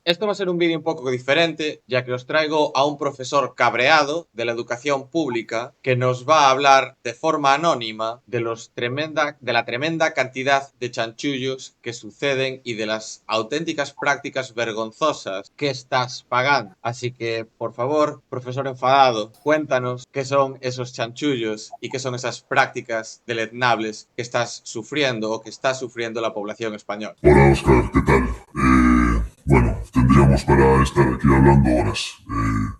Esto va a ser un vídeo un poco diferente, ya que os traigo a un profesor cabreado de la educación pública que nos va a hablar de forma anónima de la tremenda cantidad de chanchullos que suceden y de las auténticas prácticas vergonzosas que estás pagando. Así que, por favor, profesor enfadado, cuéntanos qué son esos chanchullos y qué son esas prácticas deleznables que estás sufriendo o que está sufriendo la población española. Hola Oscar, ¿qué tal? Bueno, tendríamos para estar aquí hablando horas.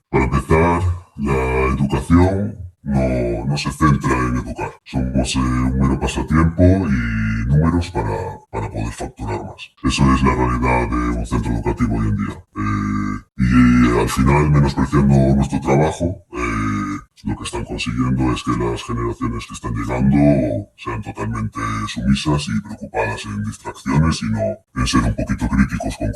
Para empezar, la educación no se centra en educar. Somos un mero pasatiempo y números para poder facturar más. Eso es la realidad de un centro educativo hoy en día. Y al final, menospreciando nuestro trabajo, lo que están consiguiendo es que las generaciones que están llegando sean totalmente sumisas y preocupadas en distracciones y no en ser un poquito críticos con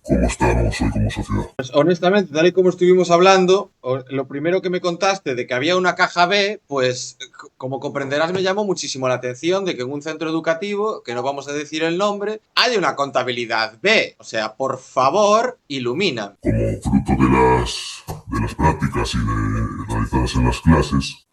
cómo estamos hoy como sociedad. Pues honestamente, tal y como estuvimos hablando, lo primero que me contaste de que había una caja B, pues como comprenderás me llamó muchísimo la atención de que en un centro educativo, que no vamos a decir el nombre, hay una contabilidad B. O sea, por favor, ilumina. Como fruto de las prácticas realizadas en las clases,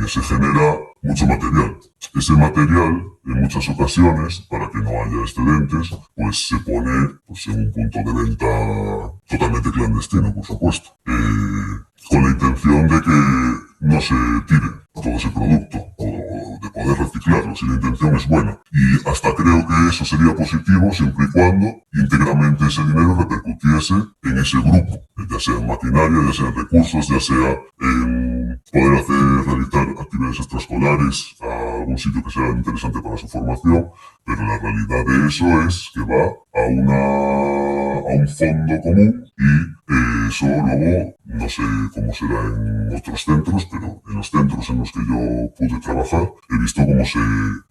se genera mucho material. Ese material, en muchas ocasiones, para que no haya excedentes, pues se pone en un punto de venta totalmente clandestino, por supuesto, con la intención de que no se tire todo ese producto o de poder reciclarlo, si la intención es buena. Y hasta creo que eso sería positivo siempre y cuando íntegramente ese dinero repercutiese en ese grupo, ya sea en maquinaria, ya sea en recursos, ya sea en poder realizar actividades extraescolares a algún sitio que sea interesante para su formación, pero la realidad de eso es que va a un fondo común y eso luego, no sé cómo será en otros centros, pero en los centros en los que yo pude trabajar he visto cómo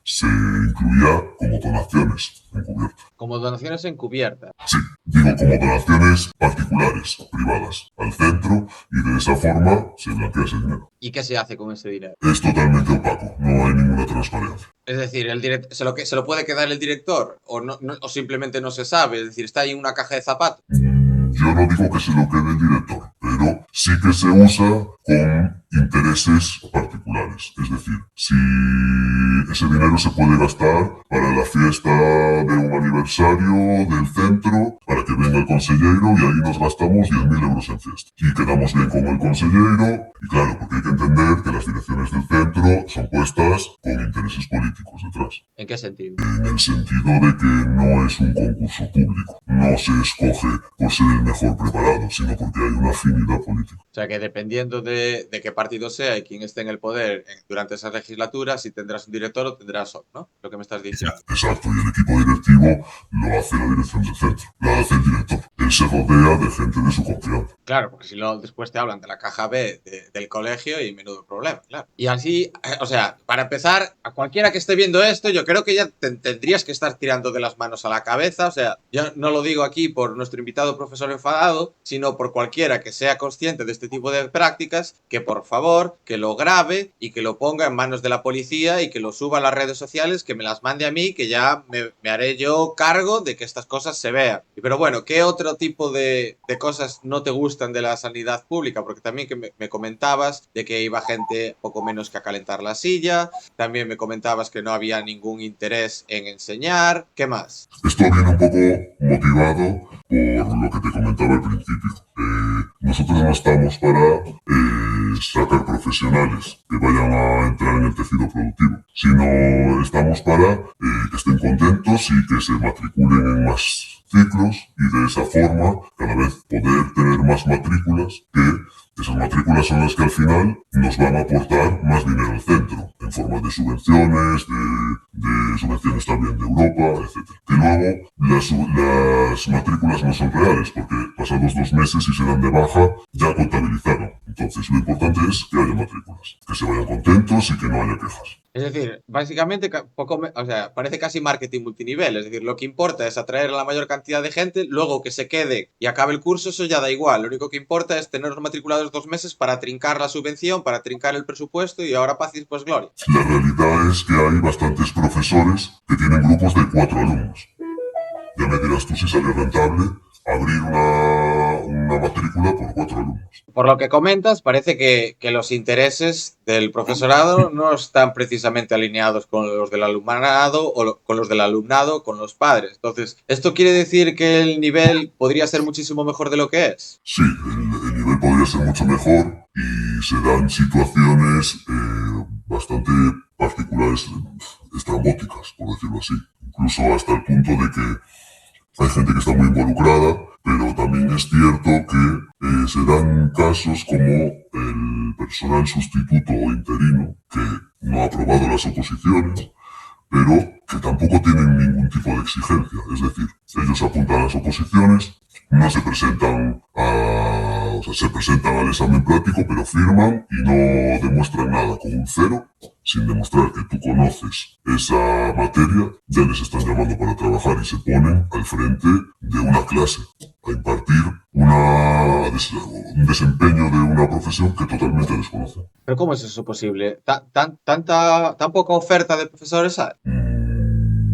se incluía como donaciones encubiertas. Como donaciones encubiertas. Sí, digo como donaciones particulares, privadas, al centro y de esa forma se blanquea ese dinero. ¿Y qué se hace con ese dinero? Es totalmente opaco, no hay ninguna transparencia. Es decir, ¿se lo puede quedar el director? ¿O simplemente no se sabe? Es decir, está ahí en una caja de zapatos. Yo no digo que se lo quede el director, pero sí que se usa con intereses particulares. Es decir, si ese dinero se puede gastar para la fiesta de un aniversario del centro, para que venga el consellero y ahí nos gastamos 10.000 euros en fiesta. Y quedamos bien con el consellero, y claro, porque hay que entender que las direcciones del centro son puestas con intereses políticos detrás. ¿En qué sentido? En el sentido de que no es un concurso público. No se escoge por ser el mejor preparado, sino porque hay una afinidad política. O sea que dependiendo de qué partido sea y quién esté en el poder durante esa legislatura, si tendrás un director o tendrás otro, ¿no? Lo que me estás diciendo. Exacto, y el equipo directivo lo hace la dirección del centro, lo hace el director. Él se rodea de gente de su confianza. Claro, porque si no, después te hablan de la caja B del colegio y menudo problema, claro. Y así, o sea, para empezar, a cualquiera que esté viendo esto, yo creo que ya tendrías que estar tirando de las manos a la cabeza. O sea, yo no lo digo aquí por nuestro invitado profesor enfadado, sino por cualquiera que sea consciente de este tipo de prácticas, que por favor, que lo grabe y que lo ponga en manos de la policía y que lo suba a las redes sociales, que me las mande a mí, que ya me haré yo cargo de que estas cosas se vean. Pero bueno, ¿qué otro tipo de cosas no te gustan de la sanidad pública? Porque también que me comentabas de que iba gente poco menos que a calentar la silla, también me comentabas que no había ningún interés en enseñar. ¿Qué más? Esto viene un poco motivado por lo que te comentaba al principio. Nosotros no estamos para sacar profesionales que vayan a entrar en el tejido productivo, sino estamos para que estén contentos y que se matriculen en más ciclos y de esa forma cada vez poder tener más matrículas, que esas matrículas son las que al final nos van a aportar más dinero al centro, en forma de subvenciones, de subvenciones también de Europa, etc. Que luego las matrículas no son reales, porque pasados 2 meses, si se dan de baja, ya contabilizaron. Entonces lo importante es que haya matrículas, que se vayan contentos y que no haya quejas. Es decir, básicamente o sea, parece casi marketing multinivel. Es decir, lo que importa es atraer a la mayor cantidad de gente, luego que se quede y acabe el curso, eso ya da igual. Lo único que importa es tenerlos matriculados 2 meses para trincar la subvención, para trincar el presupuesto y ahora paz y pues gloria. La realidad es que hay bastantes profesores que tienen grupos de 4 alumnos. Ya me dirás tú si sale rentable abrir una matrícula por 4 alumnos. Por lo que comentas, parece que los intereses del profesorado no están precisamente alineados con los del alumnado o con los del alumnado, con los padres. Entonces, ¿esto quiere decir que el nivel podría ser muchísimo mejor de lo que es? Sí, el nivel podría ser mucho mejor y se dan situaciones bastante particulares, estrambóticas, por decirlo así. Incluso hasta el punto de que hay gente que está muy involucrada, pero también es cierto que se dan casos como el personal sustituto o interino que no ha aprobado las oposiciones, pero que tampoco tienen ningún tipo de exigencia. Es decir, ellos apuntan a las oposiciones, no se presentan o sea, se presentan al examen práctico, pero firman y no demuestran nada. Con un 0, sin demostrar que tú conoces esa materia, ya les están llamando para trabajar y se ponen al frente de una clase a impartir un desempeño de una profesión que totalmente desconocen. ¿Pero cómo es eso posible? ¿Tan poca oferta de profesores hay?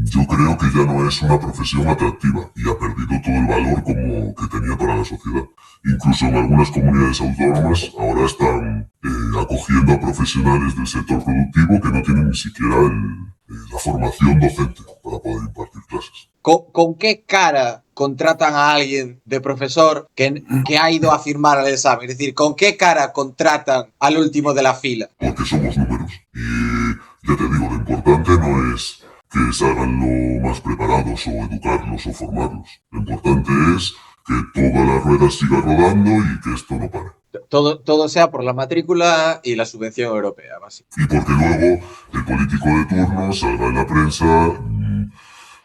Yo creo que ya no es una profesión atractiva y ha perdido todo el valor como que tenía para la sociedad. Incluso en algunas comunidades autónomas ahora están acogiendo a profesionales del sector productivo que no tienen ni siquiera la formación docente para poder impartir clases. ¿Con qué cara contratan a alguien de profesor que ha ido a firmar el examen? Es decir, ¿con qué cara contratan al último de la fila? Porque somos números. Y ya te digo, lo importante no es que salgan lo más preparados o educarlos o formarlos. Lo importante es que toda la rueda siga rodando y que esto no pare. Todo sea por la matrícula y la subvención europea, básicamente. Y porque luego el político de turno salga en la prensa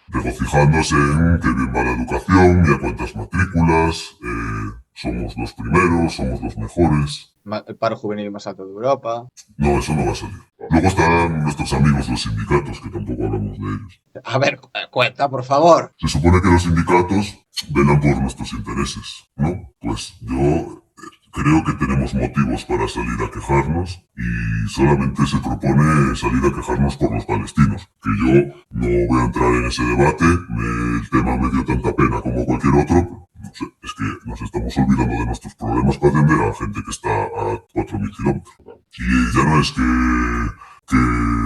regocijándose en que bien va la educación y a cuántas matrículas, somos los primeros, somos los mejores. El paro juvenil más alto de Europa. No, eso no va a salir. Luego están nuestros amigos los sindicatos, que tampoco hablamos de ellos. A ver, cuenta, por favor. Se supone que los sindicatos velan por nuestros intereses, ¿no? Pues yo creo que tenemos motivos para salir a quejarnos y solamente se propone salir a quejarnos por los palestinos, que yo no voy a entrar en ese debate, el tema me dio tanta pena como cualquier otro, no sé, es que nos estamos olvidando de nuestros problemas para atender a gente que está a 4.000 kilómetros. Y ya no es que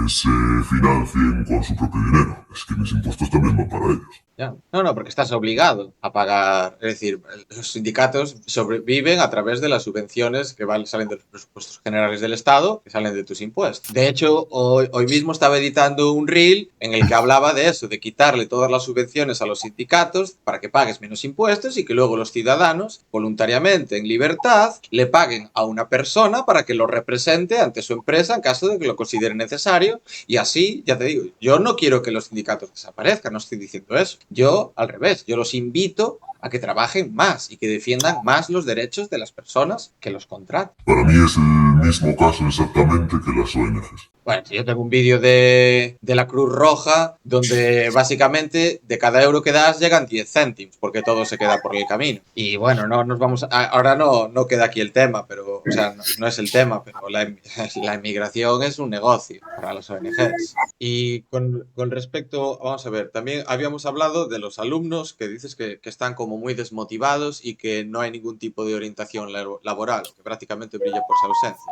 se financien con su propio dinero, es que mis impuestos también van para ellos. Ya. No, porque estás obligado a pagar. Es decir, los sindicatos sobreviven a través de las subvenciones que salen de los presupuestos generales del Estado, que salen de tus impuestos. De hecho, hoy mismo estaba editando un reel en el que hablaba de eso, de quitarle todas las subvenciones a los sindicatos para que pagues menos impuestos y que luego los ciudadanos, voluntariamente, en libertad, le paguen a una persona para que lo represente ante su empresa en caso de que lo considere necesario. Y así, ya te digo, yo no quiero que los sindicatos desaparezcan, no estoy diciendo eso. Yo, al revés, yo los invito a que trabajen más y que defiendan más los derechos de las personas que los contratan. Para mí es el mismo caso exactamente que las ONGs. Bueno, yo tengo un vídeo de la Cruz Roja donde básicamente de cada euro que das llegan 10 céntimos porque todo se queda por el camino. Y bueno, no nos vamos ahora no queda aquí el tema, pero o sea, no es el tema, pero la inmigración es un negocio para las ONGs. Y con respecto, vamos a ver, también habíamos hablado de los alumnos que dices que están como muy desmotivados y que no hay ningún tipo de orientación laboral, que prácticamente brilla por su ausencia.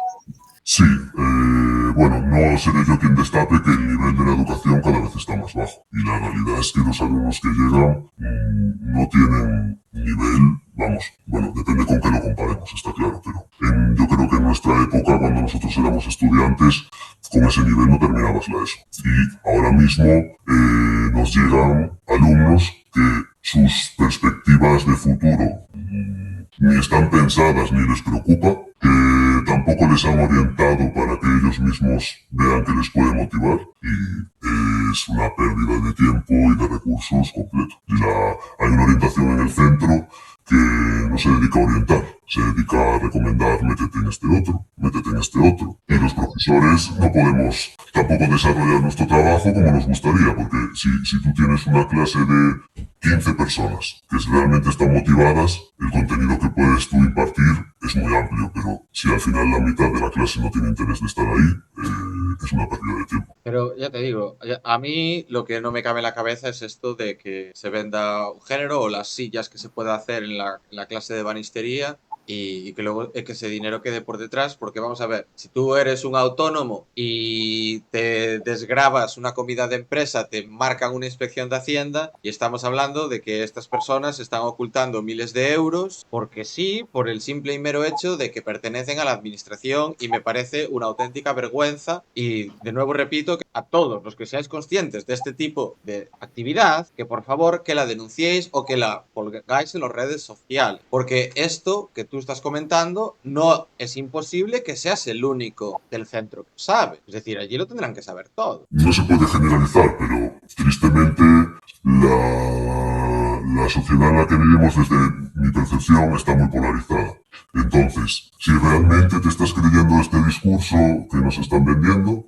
Sí, bueno, no seré yo quien destape que el nivel de la educación cada vez está más bajo. Y la realidad es que los alumnos que llegan no tienen nivel, vamos, bueno, depende con qué lo comparemos, está claro, pero yo creo que en nuestra época, cuando nosotros éramos estudiantes, con ese nivel no terminabas la ESO. Y ahora mismo nos llegan alumnos que sus perspectivas de futuro ni están pensadas ni les preocupa, que tampoco les han orientado para que ellos mismos vean que les puede motivar y es una pérdida de tiempo y de recursos completo. Hay una orientación en el centro que no se dedica a orientar, se dedica a recomendar métete en este otro, métete en este otro. Y los profesores no podemos tampoco desarrollar nuestro trabajo como nos gustaría, porque si tú tienes una clase de 15 personas que realmente están motivadas, el contenido que puedes tú impartir es muy amplio, pero si al final la mitad de la clase no tiene interés de estar ahí, es una pérdida de tiempo. Pero ya te digo, a mí lo que no me cabe en la cabeza es esto de que se venda un género o las sillas que se pueda hacer en la clase de banistería y que luego que ese dinero quede por detrás, porque vamos a ver, si tú eres un autónomo y te desgravas una comida de empresa, te marcan una inspección de Hacienda y estamos hablando de que estas personas están ocultando miles de euros porque sí, por el simple y mero hecho de que pertenecen a la administración y me parece una auténtica vergüenza y de nuevo repito que a todos los que seáis conscientes de este tipo de actividad, que por favor que la denunciéis o que la colgáis en las redes sociales, porque esto que tú estás comentando no es imposible que seas el único del centro que sabe, es decir, allí lo tendrán que saber todo. No se puede generalizar, pero tristemente la sociedad en la que vivimos, desde mi percepción, está muy polarizada. Entonces, si realmente te estás creyendo este discurso que nos están vendiendo,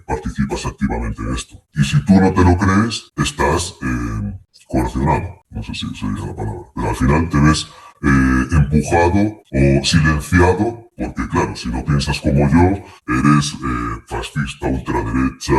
participas activamente en esto. Y si tú no te lo crees, estás coercionado. No sé si sería la palabra. Pero al final te ves empujado o silenciado, porque claro, si no piensas como yo, eres fascista, ultraderecha,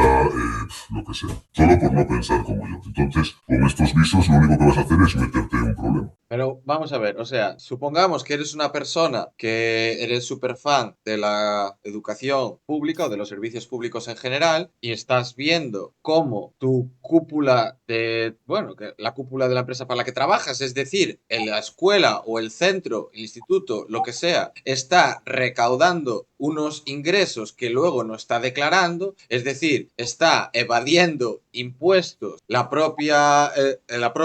lo que sea. Solo por no pensar como yo. Entonces, con estos visos lo único que vas a hacer es meterte en un problema. Pero vamos a ver, o sea, supongamos que eres una persona que eres súper fan de la educación pública o de los servicios públicos en general y estás viendo cómo tu cúpula de, bueno, que la cúpula de la empresa para la que trabajas, es decir, en la escuela o el centro, el instituto, lo que sea, está recaudando unos ingresos que luego no está declarando, es decir, está evadiendo impuestos la propia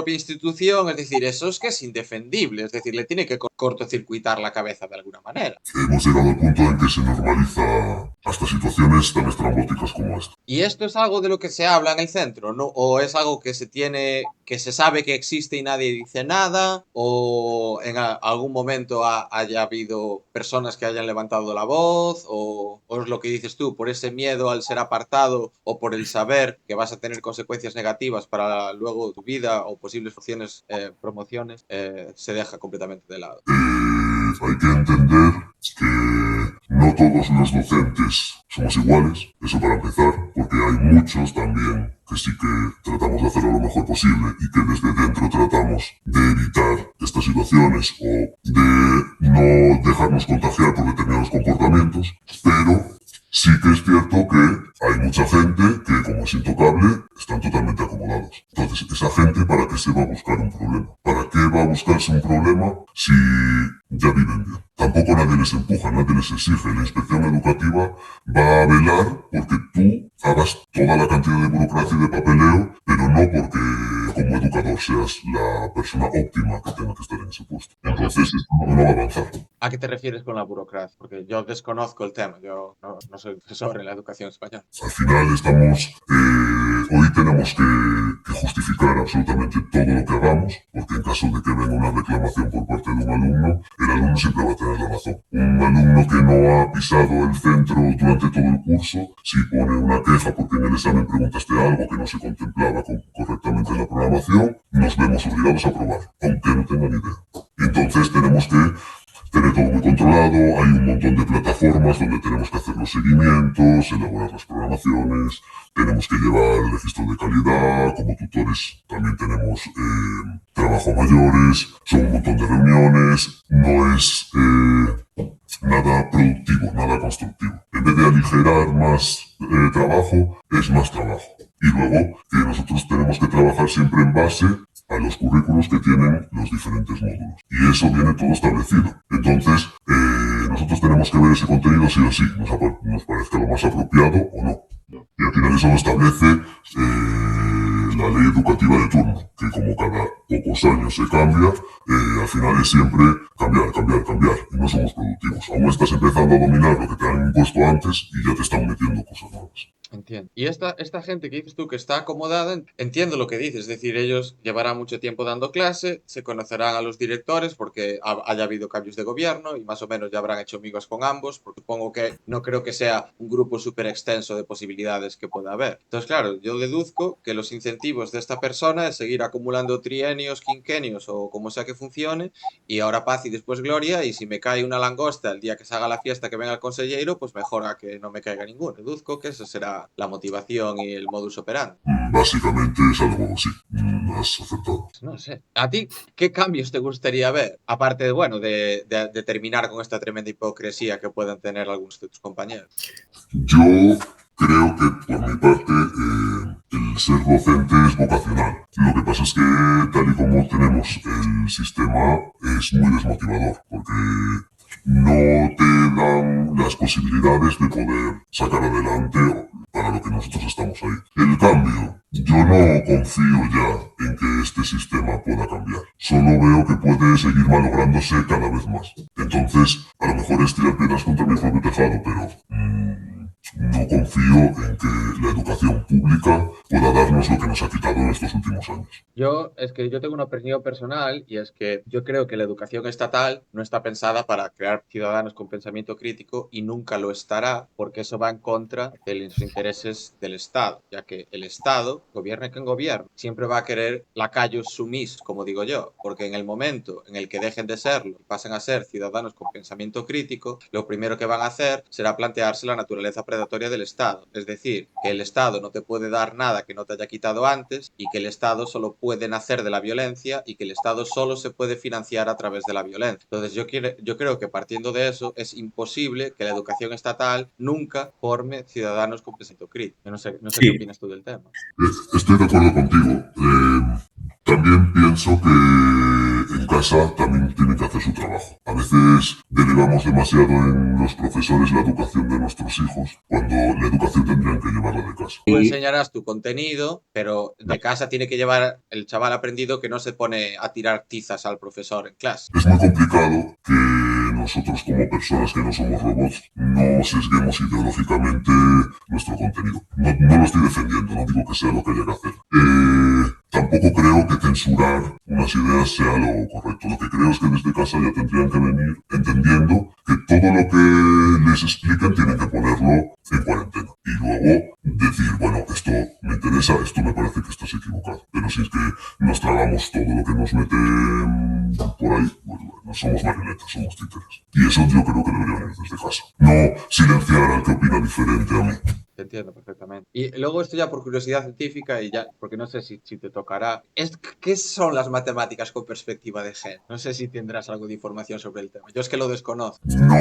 institución, es decir, eso es que es indefendible, es decir, le tiene que cortocircuitar la cabeza de alguna manera. Hemos llegado al punto en que se normaliza hasta situaciones tan estrambóticas como esta. ¿Y esto es algo de lo que se habla en el centro, no? ¿O es algo que se tiene, que se sabe que existe y nadie dice nada? ¿O en algún momento haya habido personas que hayan levantado la voz? ¿O es lo que dices tú, por ese miedo al ser apartado o por el saber que vas a tener consecuencias negativas para luego tu vida o posibles funciones, promociones, se deja completamente de lado? Hay que entender que no todos los docentes somos iguales, eso para empezar, porque hay muchos también que sí que tratamos de hacerlo lo mejor posible y que desde dentro tratamos de evitar estas situaciones o de no dejarnos contagiar por determinados comportamientos, pero sí que es cierto que hay mucha gente que, como es intocable, están totalmente acomodados. Entonces, esa gente, ¿para qué se va a buscar un problema? ¿Para qué va a buscarse un problema si ya viven bien? Tampoco nadie les empuja, nadie les exige. La inspección educativa va a velar porque tú hagas toda la cantidad de burocracia y de papeleo, pero no porque como educador seas la persona óptima que tenga que estar en ese puesto. Entonces, esto no va a avanzar. ¿A qué te refieres con la burocracia? Porque yo desconozco el tema, yo no soy profesor en la educación española. Al final hoy tenemos que justificar absolutamente todo lo que hagamos, porque en caso de que venga una reclamación por parte de un alumno, el alumno siempre va a tener la razón. Un alumno que no ha pisado el centro durante todo el curso, si pone una queja porque en el examen preguntaste algo que no se contemplaba correctamente en la programación, nos vemos obligados a aprobar, aunque no tenga ni idea. Entonces tenemos que tener todo muy controlado, hay un montón de plataformas donde tenemos que hacer los seguimientos, elaborar las programaciones, tenemos que llevar el registro de calidad, como tutores también tenemos trabajo a mayores, son un montón de reuniones, no es nada productivo, nada constructivo. En vez de aligerar más trabajo, es más trabajo. Y luego que nosotros tenemos que trabajar siempre en base a los currículos que tienen los diferentes módulos. Y eso viene todo establecido. Entonces, nosotros tenemos que ver ese contenido sí o sí, nos parezca lo más apropiado o no. Y al final eso lo establece la ley educativa de turno, que como cada pocos años se cambia, al final es siempre cambiar, y no somos productivos. Aún estás empezando a dominar lo que te han impuesto antes y ya te están metiendo cosas nuevas. Entiendo. Y esta gente que dices tú que está acomodada, entiendo lo que dices, es decir, ellos llevarán mucho tiempo dando clase, se conocerán a los directores porque haya habido cambios de gobierno y más o menos ya habrán hecho amigos con ambos, porque supongo que no creo que sea un grupo súper extenso de posibilidades que pueda haber. Entonces, claro, yo deduzco que los incentivos de esta persona es seguir acumulando trienios, quinquenios o como sea que funcione, y ahora paz y después gloria, y si me cae una langosta el día que se haga la fiesta que venga el consellero, pues mejor a que no me caiga ninguno. Deduzco que esa será la motivación y el modus operandi. Básicamente es algo así. Has acertado. No sé. ¿A ti qué cambios te gustaría ver? Aparte, bueno, de terminar con esta tremenda hipocresía que puedan tener algunos de tus compañeros. Yo creo que por mi parte el ser docente es vocacional. Lo que pasa es que tal y como tenemos el sistema es muy desmotivador porque no te dan las posibilidades de poder sacar adelante para lo que nosotros estamos ahí. El cambio, yo no confío ya en que este sistema pueda cambiar. Solo veo que puede seguir malográndose cada vez más. Entonces, a lo mejor es tirar piedras contra mi propio tejado, pero no confío en que la educación pública pueda darnos lo que nos ha quitado en estos últimos años. Es que yo tengo una opinión personal y es que yo creo que la educación estatal no está pensada para crear ciudadanos con pensamiento crítico y nunca lo estará porque eso va en contra de los intereses del Estado, ya que el Estado, gobierne quien gobierne, siempre va a querer lacayos sumis, como digo yo, porque en el momento en el que dejen de serlo y pasen a ser ciudadanos con pensamiento crítico, lo primero que van a hacer será plantearse la naturaleza predatoria del Estado, es decir, que el Estado no te puede dar nada que no te haya quitado antes y que el Estado solo puede nacer de la violencia y que el Estado solo se puede financiar a través de la violencia. Entonces yo creo que partiendo de eso es imposible que la educación estatal nunca forme ciudadanos con pensamiento crítico. Yo no sé qué Sí, opinas tú del tema. estoy de acuerdo contigo. También pienso que en casa también tienen que hacer su trabajo. A veces delegamos demasiado en los profesores la educación de nuestros hijos, cuando la educación tendrían que llevarla de casa. Tú enseñarás tu contenido, pero de casa tiene que llevar el chaval aprendido que no se pone a tirar tizas al profesor en clase. Es muy complicado que nosotros como personas que no somos robots no sesguemos ideológicamente nuestro contenido. No lo estoy defendiendo, no digo que sea lo que haya que hacer. Tampoco creo que censurar unas ideas sea lo correcto. Lo que creo es que desde casa ya tendrían que venir entendiendo que todo lo que les expliquen tienen que ponerlo en cuarentena. Y luego decir, bueno, esto me interesa, esto me parece que estás equivocado. Pero si es que nos tragamos todo lo que nos meten por ahí, pues bueno, somos marionetas, somos títeres. Y eso yo creo que debería venir desde casa. No silenciar al que opina diferente a mí. Te entiendo perfectamente. Y luego esto ya por curiosidad científica y ya, porque no sé si te tocará. ¿Qué son las matemáticas con perspectiva de género? No sé si tendrás algo de información sobre el tema. Yo es que lo desconozco. No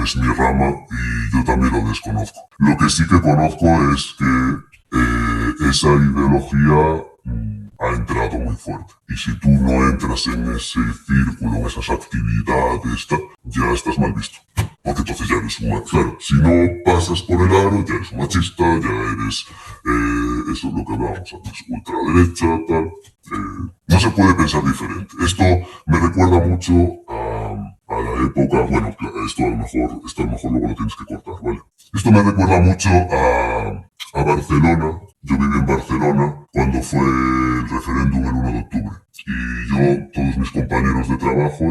es mi rama y yo también lo desconozco. Lo que sí que conozco es que esa ideología ha entrado muy fuerte. Y si tú no entras en ese círculo, en esas actividades, ya estás mal visto. Porque entonces ya eres un... Claro, si no pasas por el aro, ya eres un machista, ya eres... eso es lo que hablábamos antes, ultraderecha, tal. No se puede pensar diferente. Esto me recuerda mucho a la época... Bueno, esto a lo mejor luego lo tienes que cortar, ¿vale? Esto me recuerda mucho a Barcelona. Yo viví en Barcelona cuando fue el referéndum el 1 de octubre. Y todos mis compañeros de trabajo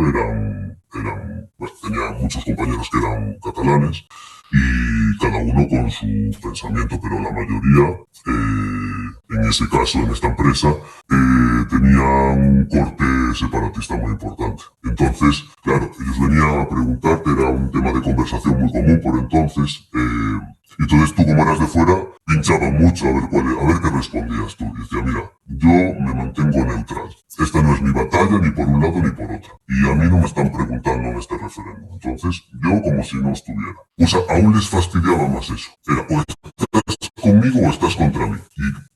pues, tenía muchos compañeros que eran catalanes y cada uno con su pensamiento, pero la mayoría, en ese caso, en esta empresa, tenía un corte separatista muy importante. Entonces, claro, ellos venían a preguntarte, era un tema de conversación muy común por entonces, y entonces tú como eras de fuera, pinchaba mucho a ver qué respondías tú. Y decía, mira, yo me mantengo neutral. Esta no es mi batalla ni por un lado ni por otro. Y a mí no me están preguntando en este referéndum. Entonces, yo como si no estuviera. O sea, aún les fastidiaba más eso. Era, o estás conmigo o estás contra mí.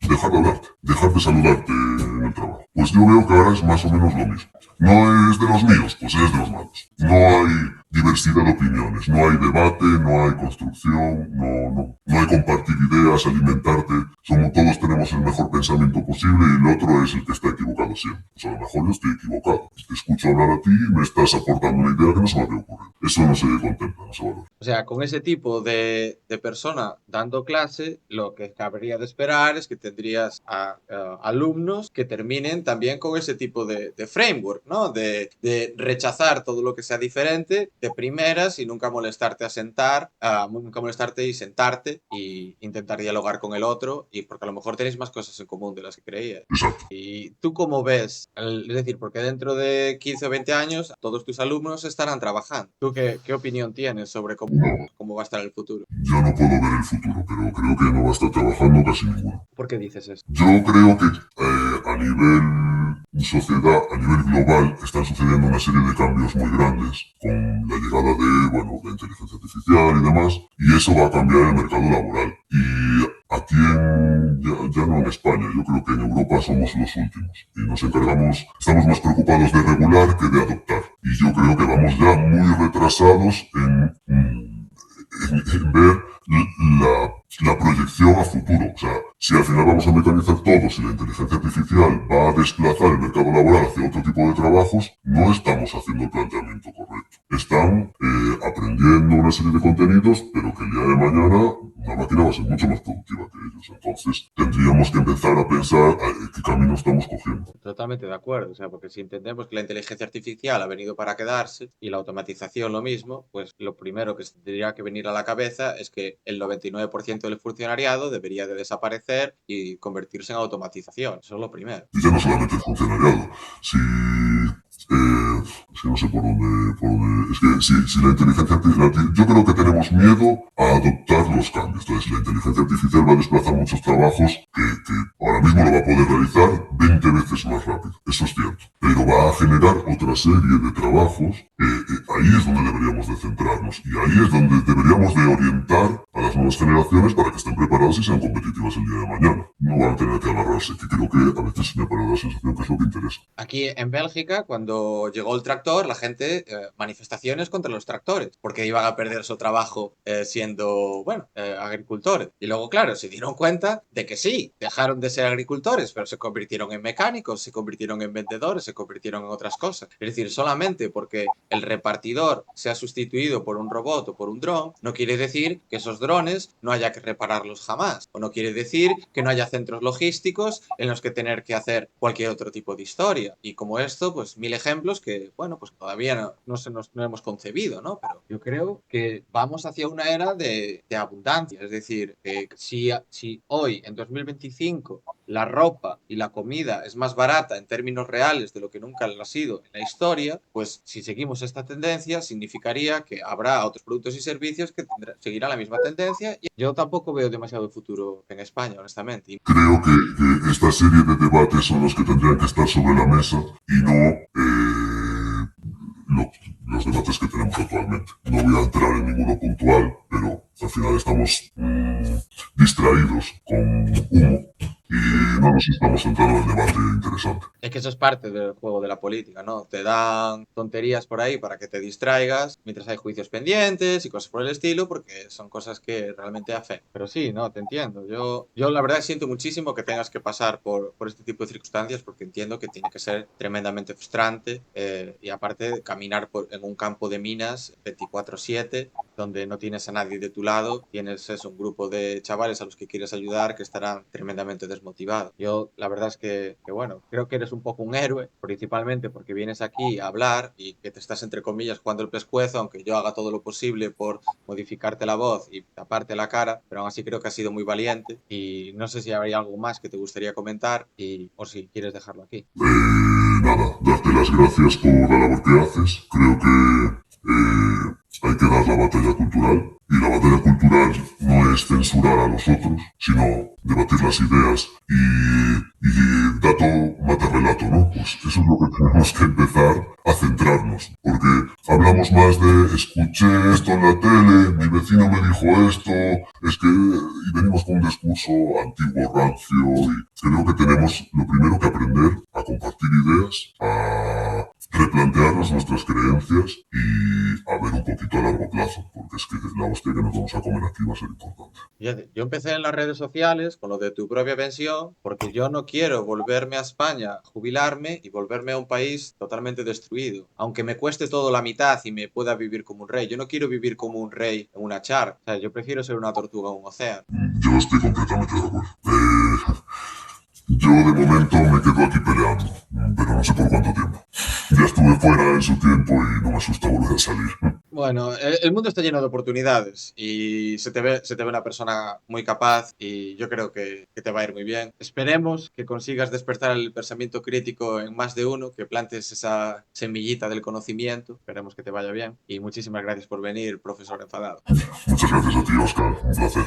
Y dejar de hablarte, dejar de saludarte en el el trabajo. Pues yo veo que ahora es más o menos lo mismo. No es de los míos, pues es de los malos. No hay diversidad de opiniones, no hay debate, no hay construcción, no hay compartir ideas, alimentarte. Todos tenemos el mejor pensamiento posible y el otro es el que está equivocado siempre. Pues a lo mejor yo estoy equivocado. Te escucho hablar a ti y me estás aportando una idea que no se me había ocurrido. Eso no se contempla, no se valora. O sea, con ese tipo de persona dando clase, lo que cabría de esperar es que tendrías a alumnos que terminen también con ese tipo de framework, ¿no? De rechazar todo lo que sea diferente de primeras y nunca molestarte nunca molestarte y sentarte y intentar dialogar con el otro, y porque a lo mejor tenéis más cosas en común de las que creías. Exacto. ¿Y tú cómo ves? Es decir, porque dentro de 15 o 20 años todos tus alumnos estarán trabajando. ¿Tú qué opinión tienes sobre No, cómo va a estar el futuro? yo no puedo ver el futuro, pero creo que no va a estar trabajando casi ninguno. ¿Por qué dices eso? Yo creo que a nivel sociedad, a nivel global, están sucediendo una serie de cambios muy grandes con la llegada la inteligencia artificial y demás, y eso va a cambiar el mercado laboral. Y aquí ya no en España, yo creo que en Europa somos los últimos y estamos más preocupados de regular que de adoptar. Y yo creo que vamos ya muy retrasados en ver la proyección a futuro. O sea, si al final vamos a mecanizar todo, si la inteligencia artificial va a desplazar el mercado laboral hacia otro tipo de trabajos, no estamos haciendo el planteamiento correcto. Están aprendiendo una serie de contenidos, pero que el día de mañana una máquina va a ser mucho más productiva que ellos. Entonces, tendríamos que empezar a pensar qué camino estamos cogiendo. Totalmente de acuerdo, o sea, porque si entendemos que la inteligencia artificial ha venido para quedarse y la automatización lo mismo, pues lo primero que tendría que venir a la cabeza es que el 99% del funcionariado debería de desaparecer y convertirse en automatización. Eso es lo primero. Y ya no solamente el funcionariado, es que no sé es que si la inteligencia artificial, yo creo que tenemos miedo a adoptar los cambios. Entonces, la inteligencia artificial va a desplazar muchos trabajos que ahora mismo lo va a poder realizar 20 veces más rápido. Eso es cierto. Pero va a generar otra serie de trabajos. Ahí es donde deberíamos de centrarnos y ahí es donde deberíamos de orientar a las nuevas generaciones para que estén preparadas y sean competitivas el día de mañana. No van a tener que agarrarse, que creo que a veces me parece la sensación que es lo que interesa. Aquí en Bélgica, cuando llegó el tractor, la gente, manifestaciones contra los tractores, porque iban a perder su trabajo siendo, agricultores. Y luego, claro, se dieron cuenta de que sí, dejaron de ser agricultores, pero se convirtieron en mecánicos, se convirtieron en vendedores, se convirtieron en otras cosas. Es decir, solamente porque el repartidor sea sustituido por un robot o por un dron, no quiere decir que esos drones no haya que repararlos jamás, o no quiere decir que no haya centros logísticos en los que tener que hacer cualquier otro tipo de historia. Y como esto, pues 1000 ejemplos que, pues todavía no hemos concebido, ¿no? Pero yo creo que vamos hacia una era de abundancia. Es decir, si hoy, en 2025, la ropa y la comida es más barata en términos reales de lo que nunca lo ha sido en la historia, pues si seguimos esta tendencia, significaría que habrá otros productos y servicios que seguirán la misma tendencia. Y yo tampoco veo demasiado futuro en España, honestamente. Creo que esta serie de debates son los que tendrían que estar sobre la mesa y no los debates que tenemos actualmente. No voy a entrar en ninguno puntual, pero al final estamos distraídos con humo y no nos estamos centrando en el debate interesante. Es que eso es parte del juego de la política, ¿no? Te dan tonterías por ahí para que te distraigas mientras hay juicios pendientes y cosas por el estilo, porque son cosas que realmente afectan. Pero sí, no, te entiendo. Yo la verdad siento muchísimo que tengas que pasar por este tipo de circunstancias, porque entiendo que tiene que ser tremendamente frustrante y aparte caminar en un campo de minas 24/7, donde no tienes a nadie de tu lado, tienes un grupo de chavales a los que quieres ayudar que estarán tremendamente desmotivados. Yo la verdad es que creo que eres un poco un héroe, principalmente porque vienes aquí a hablar y que te estás entre comillas jugando el pescuezo, aunque yo haga todo lo posible por modificarte la voz y taparte la cara, pero aún así creo que has sido muy valiente y no sé si habría algo más que te gustaría comentar o si quieres dejarlo aquí. Nada, darte las gracias por la labor que haces. Creo que hay que dar la batalla cultural. Y la batalla cultural no es censurar a los otros, sino debatir las ideas y dato mata relato, ¿no? Pues eso es lo que tenemos que empezar a centrarnos. Porque hablamos somos más de escuché esto en la tele, mi vecino me dijo esto, es que y venimos con un discurso antiguo, rancio, y creo que tenemos lo primero que aprender a compartir ideas, a replantearnos nuestras creencias y a ver un poquito a largo plazo, porque es que la hostia que nos vamos a comer aquí va a ser importante. Fíjate, yo empecé en las redes sociales con lo de tu propia pensión porque yo no quiero volverme a España, jubilarme y volverme a un país totalmente destruido. Aunque me cueste todo la mitad y me pueda vivir como un rey. Yo no quiero vivir como un rey en una char. O sea, yo prefiero ser una tortuga en un océano. Yo estoy completamente de acuerdo. Yo de momento me quedo aquí peleando, pero no sé por cuánto tiempo. Ya estuve fuera en su tiempo y no me asusta volver a salir. Bueno, el mundo está lleno de oportunidades y se te ve una persona muy capaz y yo creo que te va a ir muy bien. Esperemos que consigas despertar el pensamiento crítico en más de uno, que plantes esa semillita del conocimiento. Esperemos que te vaya bien y muchísimas gracias por venir, profesor enfadado. Muchas gracias a ti, Oscar. Un placer.